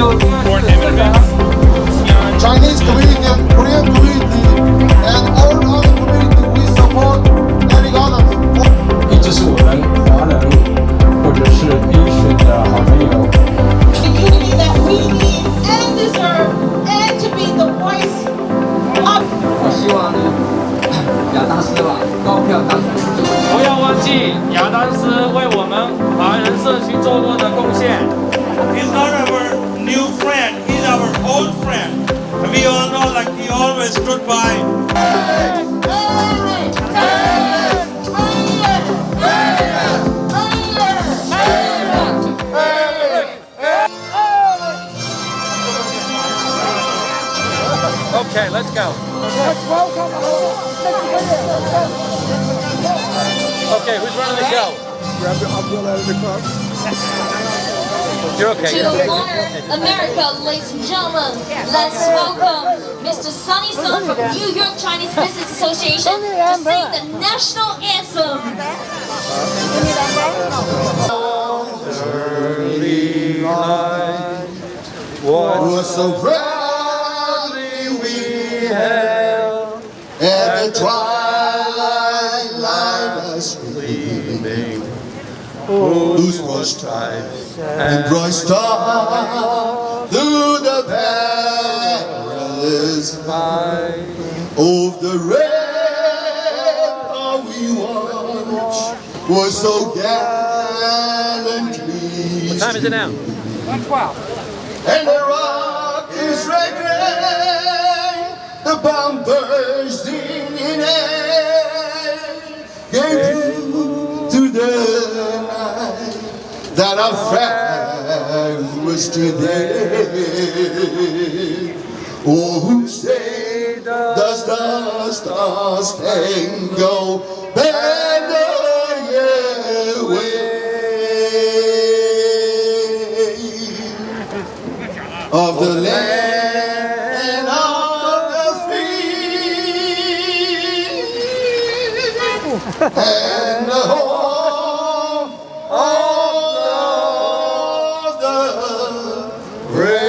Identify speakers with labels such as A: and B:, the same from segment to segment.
A: Foreign immigrants.
B: Chinese community and Korean community and all other community we support any others.
C: 一直是我们华人或者是 Asian 的好朋友。
D: The unity that we need and deserve, and to be the voice of.
E: 我希望呢，亚当斯吧高票当选。
F: 不要忘记亚当斯为我们华人社区做过的贡献。
A: He's not our new friend, he's our old friend. And we all know like he always stood by.
F: Okay, let's go. Okay, who's running the show? You're okay.
G: To honor America, ladies and gentlemen, let's welcome Mr. Sunny Sun from New York Chinese Business Association to sing the national anthem.
B: Early light was so proudly we hailed, and the twilight light us gleaming, whose was stripes and bright star through the perilous fight of the red how we watched was so gallantly.
F: What time is it now?
E: 1:12.
B: And the rock is reckoned, the bomb bursting in air, gave to the night that our friend was today. Oh, who say does the star-spangled banner yet wave? Of the land of the free and the home of the brave.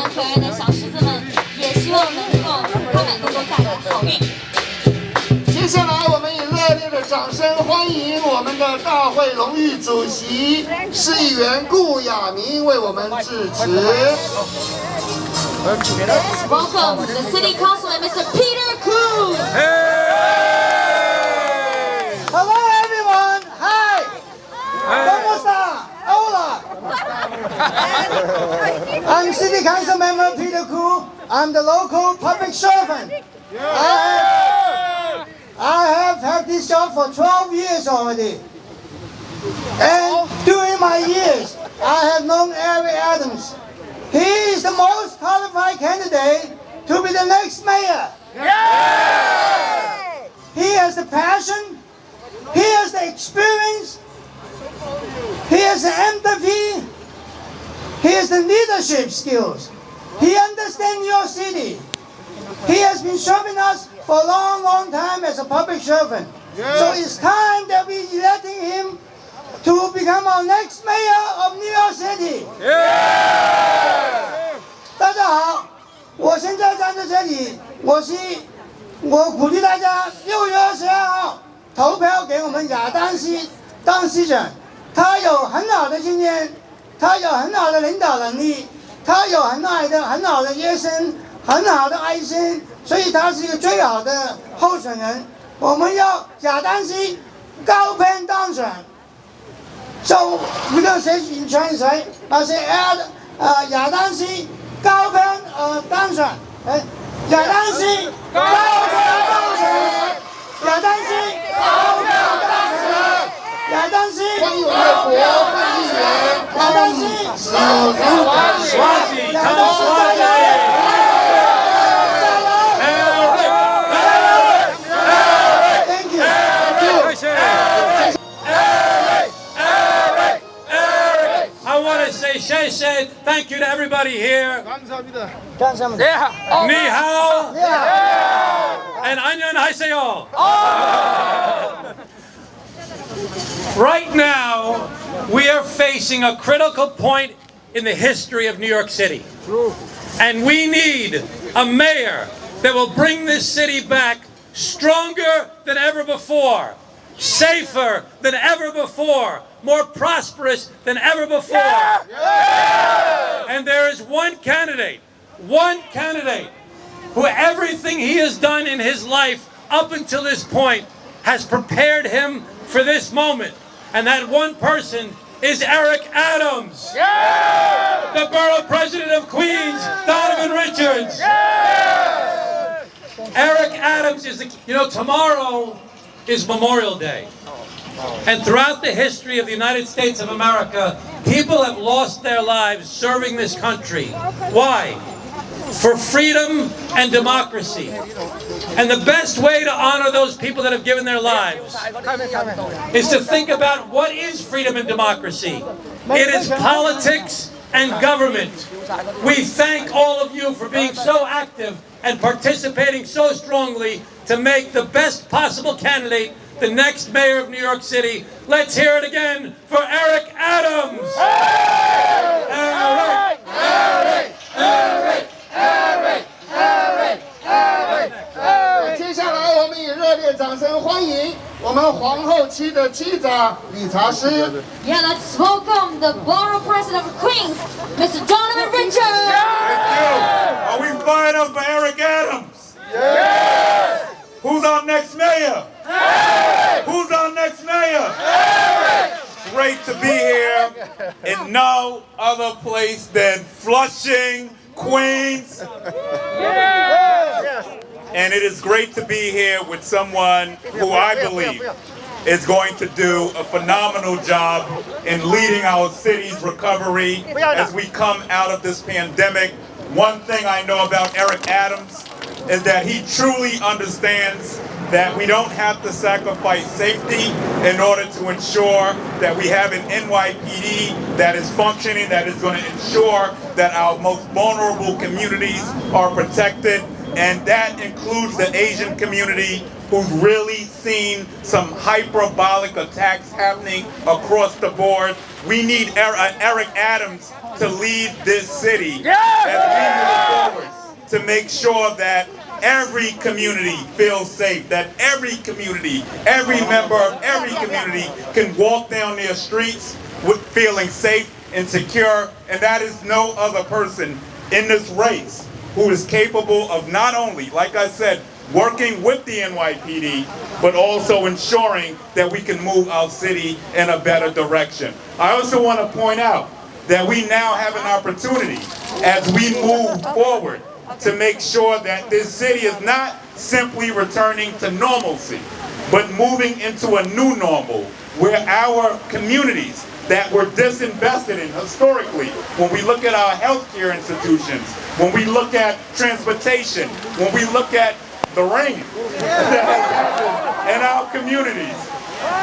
G: 可爱的小狮子们，也希望能够他们能够带来好运。
B: 接下来，我们以热烈的掌声欢迎我们的大会荣誉主席市议员顾亚明为我们致辞。
G: Let's welcome the City Councilman, Mr. Peter Koo.
H: Hello everyone. Hi. ¿Cómo está? Hola. I'm City Council Member Peter Koo. I'm the local public servant. I have had this job for 12 years already. And during my years, I have known Eric Adams. He is the most qualified candidate to be the next mayor. He has the passion, he has the experience, he has the empathy, he has the leadership skills. He understands New York City. He has been serving us for a long time as a public servant. So it's time that we electing him to become our next mayor of New York City. 大家好，我现在站在这里，我鼓励大家6月22号投票给我们亚当斯当市长。他有很好的经验，他有很好的领导能力，他有很好的野心，很好的爱心，所以他是一个最好的候选人。我们要亚当斯高票当选。So we're going to say in Chinese, right? I say亚当斯高票当选，亚当斯高票当选，亚当斯高票当选，亚当斯
B: 欢迎我们的国会议员汤姆斯
F: Say thank you to everybody here.
H: 감사합니다.
F: Ni hao. And annyeonghaseyo. Right now, we are facing a critical point in the history of New York City. And we need a mayor that will bring this city back stronger than ever before, safer than ever before, more prosperous than ever before. And there is one candidate who everything he has done in his life up until this point has prepared him for this moment. And that one person is Eric Adams, the borough president of Queens, Donovan Richards. Eric Adams is tomorrow is Memorial Day. And throughout the history of the United States of America, people have lost their lives serving this country. Why? For freedom and democracy. And the best way to honor those people that have given their lives is to think about what is freedom and democracy. It is politics and government. We thank all of you for being so active and participating so strongly to make the best possible candidate the next mayor of New York City. Let's hear it again for Eric Adams. Eric, Eric, Eric, Eric, Eric, Eric, Eric.
B: 接下来，我们以热烈掌声欢迎我们皇后区的区长理查斯。
G: Yeah, let's welcome the borough president of Queens, Mr. Donovan Richards.
A: Thank you. Are we fired up for Eric Adams? Yes. Who's our next mayor? Eric. Who's our next mayor? Eric. Great to be here in no other place than Flushing, Queens. And it is great to be here with someone who I believe is going to do a phenomenal job in leading our city's recovery as we come out of this pandemic. One thing I know about Eric Adams is that he truly understands that we don't have to sacrifice safety in order to ensure that we have an NYPD that is functioning, that is going to ensure that our most vulnerable communities are protected. And that includes the Asian community, who's really seen some hyperbolic attacks happening across the board. We need Eric Adams to lead this city as we to make sure that every community feels safe, that every community, every member of every community can walk down their streets with feeling safe and secure, and that is no other person in this race who is capable of not only, like I said, working with the NYPD, but also ensuring that we can move our city in a better direction. I also want to point out that we now have an opportunity as we move forward to make sure that this city is not simply returning to normalcy, but moving into a new normal where our communities that were disinvested in historically, when we look at our healthcare institutions, when we look at transportation, when we look at the rain in our communities,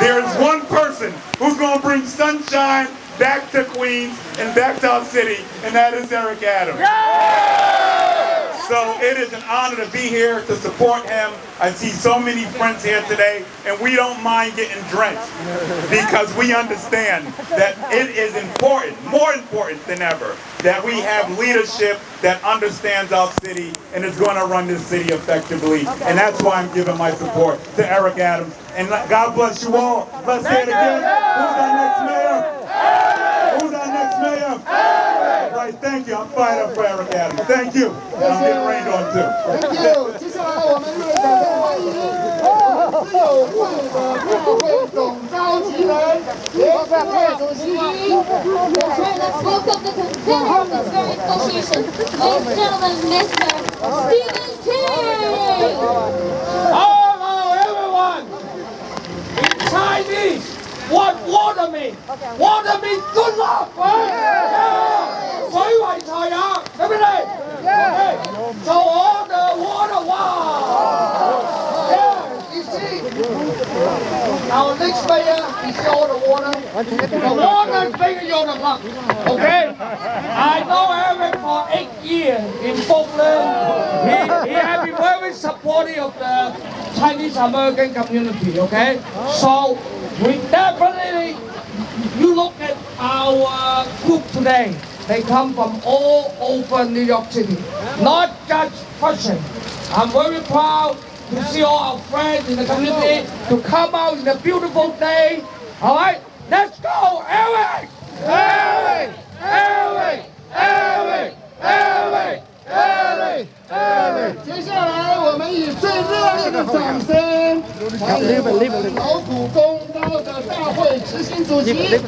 A: there is one person who's going to bring sunshine back to Queens and back to our city, and that is Eric Adams. So it is an honor to be here to support him. I see so many friends here today, and we don't mind getting drenched because we understand that it is important, more important than ever, that we have leadership that understands our city and is going to run this city effectively. And that's why I'm giving my support to Eric Adams. And God bless you all. Let's say it again. Who's our next mayor? Who's our next mayor? Right, thank you. I'm fired up for Eric Adams. Thank you. And I'm getting rained on too.
B: Thank you。接下来我们热烈掌声欢迎资友会的大会总召集人、联合会主席。
G: Let's welcome the convener of this very association, ladies and gentlemen, Mr. Stephen King.
I: Hello, everyone. In Chinese, what water means? Water means good luck, right? Yeah. 水為財也，對唔對？ Okay. So all the water, wow. Yeah, you see. Our next mayor is all the water. The water is making all the luck. Okay. I know Eric for 8 years in Brooklyn. He has been very supportive of the Chinese American community. Okay. So we definitely, you look at our group today. They come from all over New York City, not just Russian. I'm very proud to see all our friends in the community to come out in a beautiful day. All right, let's go, Eric! Eric! Eric! Eric! Eric! Eric! Eric!
B: 接下来我们以最热烈的掌声欢迎我们劳苦功高的大会执行主席李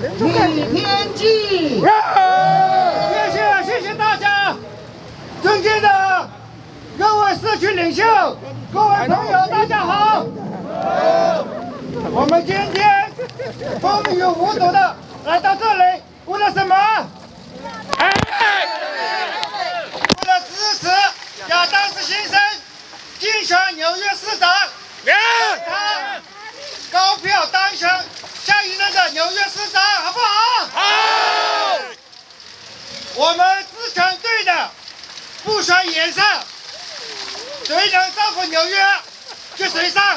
B: 天记。
H: 谢谢大家，尊敬的各位社区领袖、各位朋友，大家好。我们今天风雨无阻的来到这里，为了什么？为了支持亚当斯先生竞选纽约市长，他高票当选下一任的纽约市长，好不好？好。我们自强队的不选颜色，谁能造福纽约就谁上，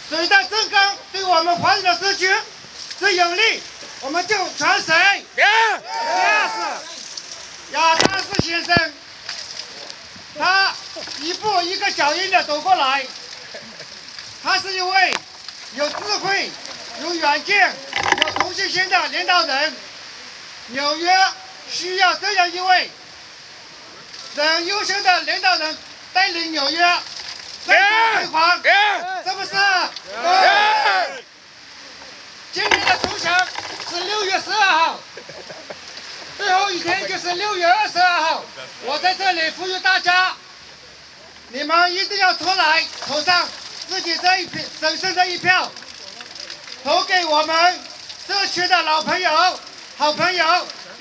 H: 谁的政纲对我们华人的社区最有利，我们就选谁。亚当斯先生，他一步一个脚印的走过来，他是一位有智慧、有远见、有同情心的领导人。纽约需要这样一位很优秀的领导人带领纽约再次辉煌，是不是？今年的投降是6月12号，最后一天就是6月22号。我在这里呼吁大家，你们一定要出来投上自己这一票神圣的一票，投给我们社区的老朋友、好朋友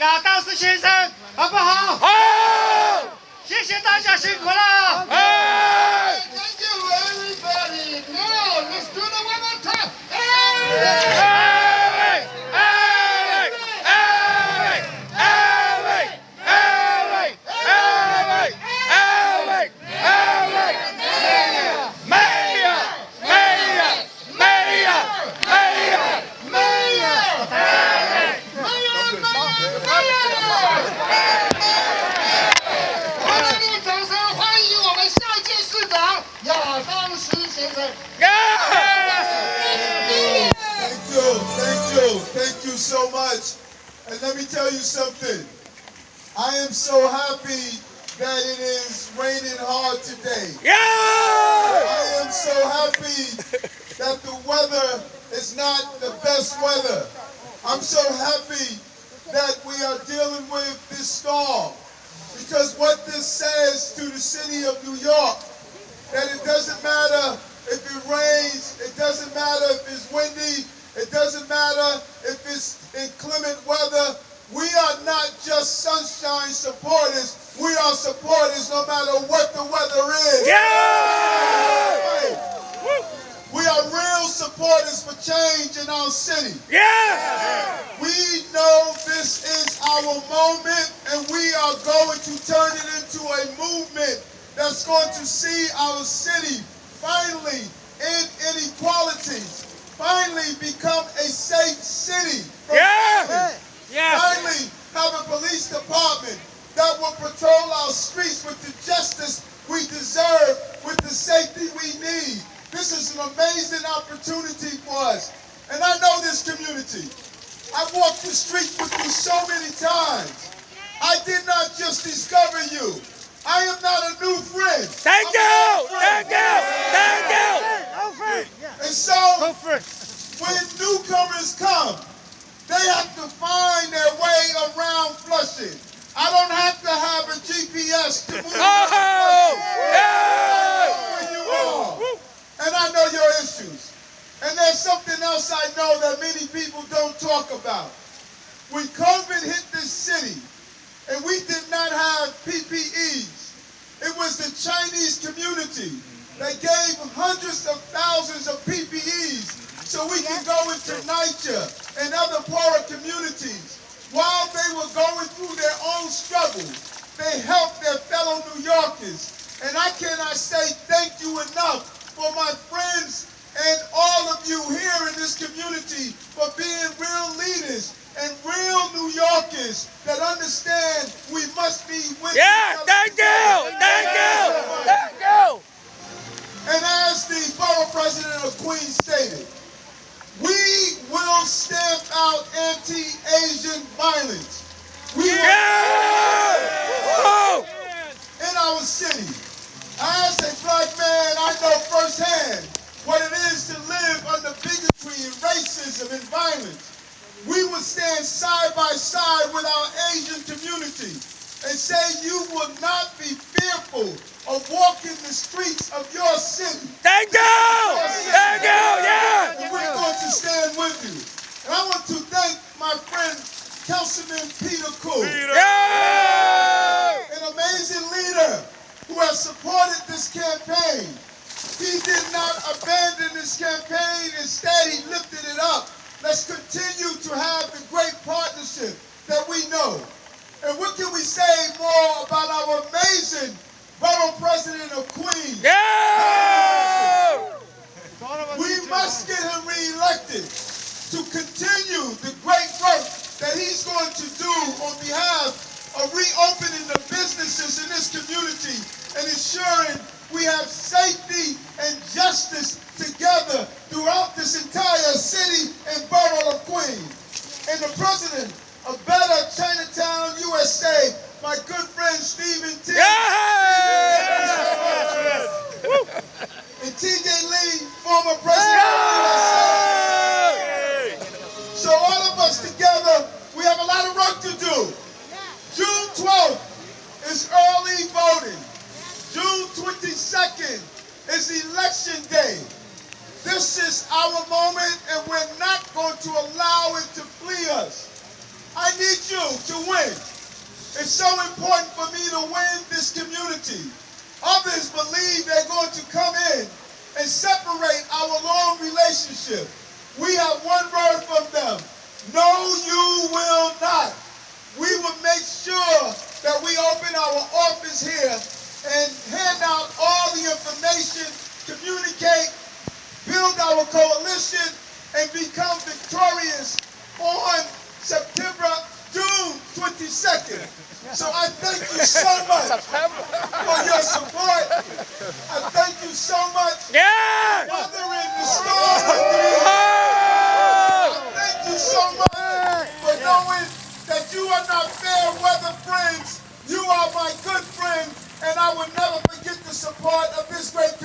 H: 亚当斯先生，好不好？好！谢谢大家，辛苦了。
B: Thank you, everybody. Now let's do the one more time.
I: Eric! Eric! Eric! Eric! Eric! Eric! Eric! Eric! Mayor! Mayor! Mayor! Mayor! Mayor!
B: 热烈掌声亚当斯先生。
J: Thank you so much. And let me tell you something. I am so happy that it is raining hard today. I am so happy that the weather is not the best weather. I'm so happy that we are dealing with this storm. Because what this says to the city of New York, that it doesn't matter if it rains, it doesn't matter if it's windy, it doesn't matter if it's inclement weather. We are not just sunshine supporters. We are supporters no matter what the weather is. We are real supporters for change in our city. We know this is our moment, and we are going to turn it into a movement that's going to see our city finally end inequalities, finally become a safe city. Finally have a police department that will patrol our streets with the justice we deserve, with the safety we need. This is an amazing opportunity for us. And I know this community. I've walked the streets with you so many times. I did not just discover you. I am not a new friend. Thank you. And so, when newcomers come, they have to find their way around Flushing. I don't have to have a GPS to move where you are. And I know your issues. And there's something else I know that many people don't talk about. When COVID hit this city, and we did not have PPEs, it was the Chinese community that gave hundreds of thousands of PPEs so we can go into NYCHA and other poorer communities. While they were going through their own struggles, they helped their fellow New Yorkers. And I cannot say thank you enough for my friends and all of you here in this community for being real leaders and real New Yorkers that understand we must be with each other. Thank you. And as the borough president of Queens stated, we will stamp out anti-Asian violence. We will in our city. As a black man, I know firsthand what it is to live under bigotry and racism and violence. We will stand side by side with our Asian community and say you will not be fearful of walking the streets of your city. And we're going to stand with you. And I want to thank my friend, Councilman Peter Cool, an amazing leader who has supported this campaign. He did not abandon this campaign. Instead, he lifted it up. Let's continue to have the great partnership that we know. And what can we say more about our amazing borough president of Queens? We must get him reelected to continue the great work that he's going to do on behalf of reopening the businesses in this community and ensuring we have safety and justice together throughout this entire city and borough of Queens. And the president of Better Chinatown, USA, my good friend Stephen T. And T.J. Lee, former president of USA. So all of us together, we have a lot of work to do. June 12th is early voting. June 22nd is election day. This is our moment, and we're not going to allow it to flee us. I need you to win. It's so important for me to win this community. Others believe they're going to come in and separate our long relationship. We have one word from them. No, you will not. We will make sure that we open our office here and hand out all the information, communicate, build our coalition, and become victorious on June 22nd. So I thank you so much for your support. I thank you so I will never forget the support of this great